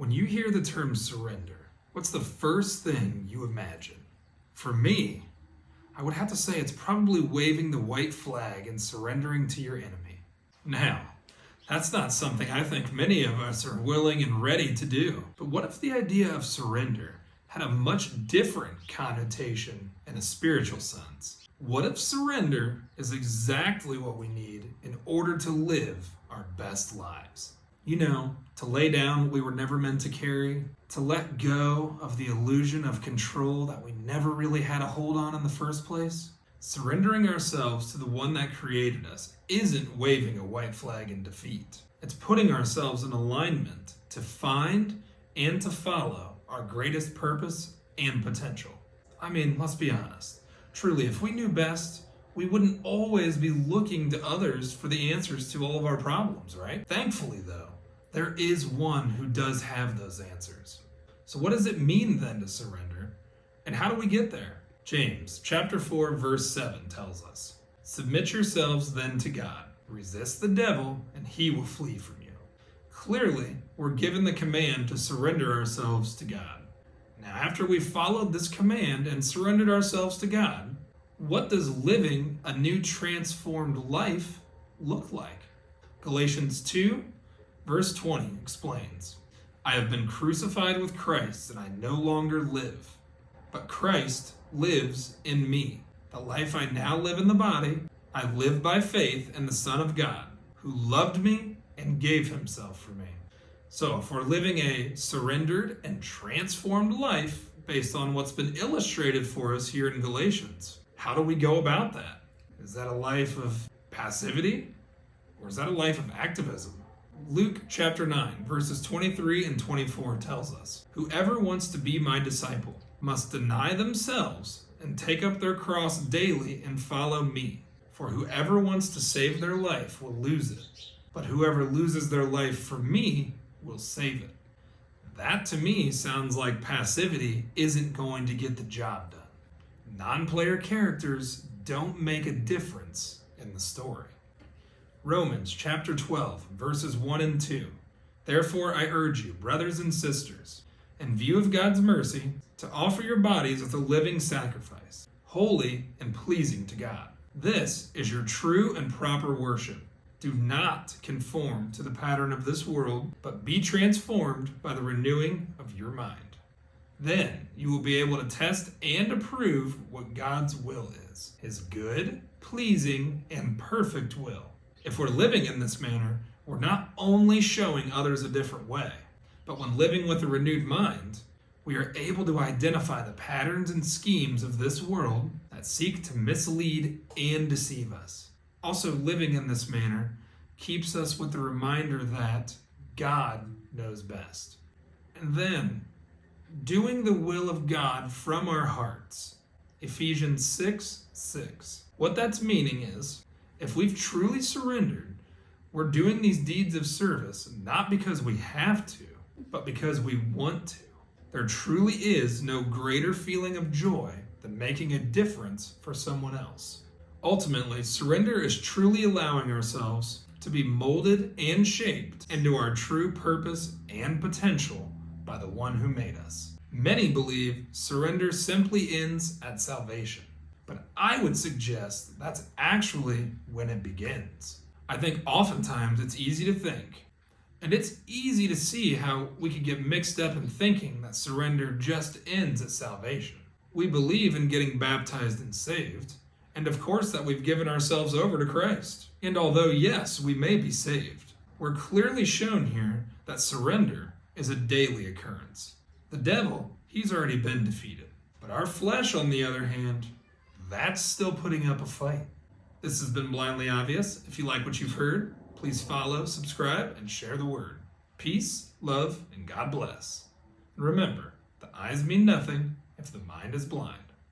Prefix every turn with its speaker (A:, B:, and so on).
A: When you hear the term surrender, what's the first thing you imagine? For me, I would have to say it's probably waving the white flag and surrendering to your enemy. Now, that's not something I think many of us are willing and ready to do. But what if the idea of surrender had a much different connotation in a spiritual sense? What if surrender is exactly what we need in order to live our best lives? You know, to lay down what we were never meant to carry, to let go of the illusion of control that we never really had a hold on in the first place. Surrendering ourselves to the one that created us isn't waving a white flag in defeat. It's putting ourselves in alignment to find and to follow our greatest purpose and potential. I mean, let's be honest. Truly, if we knew best, we wouldn't always be looking to others for the answers to all of our problems, right? Thankfully, though, there is one who does have those answers. So what does it mean then to surrender? And how do we get there? James chapter 4, verse 7 tells us, "Submit yourselves then to God. Resist the devil, and he will flee from you." Clearly, we're given the command to surrender ourselves to God. Now, after we've followed this command and surrendered ourselves to God, what does living a new transformed life look like? Galatians 2, verse 20 explains, "I have been crucified with Christ, and I no longer live, but Christ lives in me. The life I now live in the body, I live by faith in the Son of God, who loved me and gave himself for me." So if we're living a surrendered and transformed life based on what's been illustrated for us here in Galatians, how do we go about that? Is that a life of passivity, or is that a life of activism? Luke chapter 9, verses 23 and 24 tells us, "Whoever wants to be my disciple must deny themselves and take up their cross daily and follow me. For whoever wants to save their life will lose it, but whoever loses their life for me will save it." That to me sounds like passivity isn't going to get the job done. Non-player characters don't make a difference in the story. Romans chapter 12, verses 1 and 2. "Therefore I urge you, brothers and sisters, in view of God's mercy, to offer your bodies as a living sacrifice, holy and pleasing to God. This is your true and proper worship. Do not conform to the pattern of this world, but be transformed by the renewing of your mind. Then you will be able to test and approve what God's will is, his good, pleasing, and perfect will." If we're living in this manner, we're not only showing others a different way, but when living with a renewed mind, we are able to identify the patterns and schemes of this world that seek to mislead and deceive us. Also, living in this manner keeps us with the reminder that God knows best. And then, doing the will of God from our hearts. Ephesians 6:6. What that's meaning is, if we've truly surrendered, we're doing these deeds of service not because we have to, but because we want to. There truly is no greater feeling of joy than making a difference for someone else. Ultimately, surrender is truly allowing ourselves to be molded and shaped into our true purpose and potential by the one who made us. Many believe surrender simply ends at salvation, but I would suggest that's actually when it begins. I think oftentimes it's easy to think, and it's easy to see how we could get mixed up in thinking that surrender just ends at salvation. We believe in getting baptized and saved, and of course that we've given ourselves over to Christ. And although yes, we may be saved, we're clearly shown here that surrender is a daily occurrence. The devil, he's already been defeated. But our flesh, on the other hand, that's still putting up a fight. This has been Blindly Obvious. If you like what you've heard, please follow, subscribe, and share the word. Peace, love, and God bless. And remember, the eyes mean nothing if the mind is blind.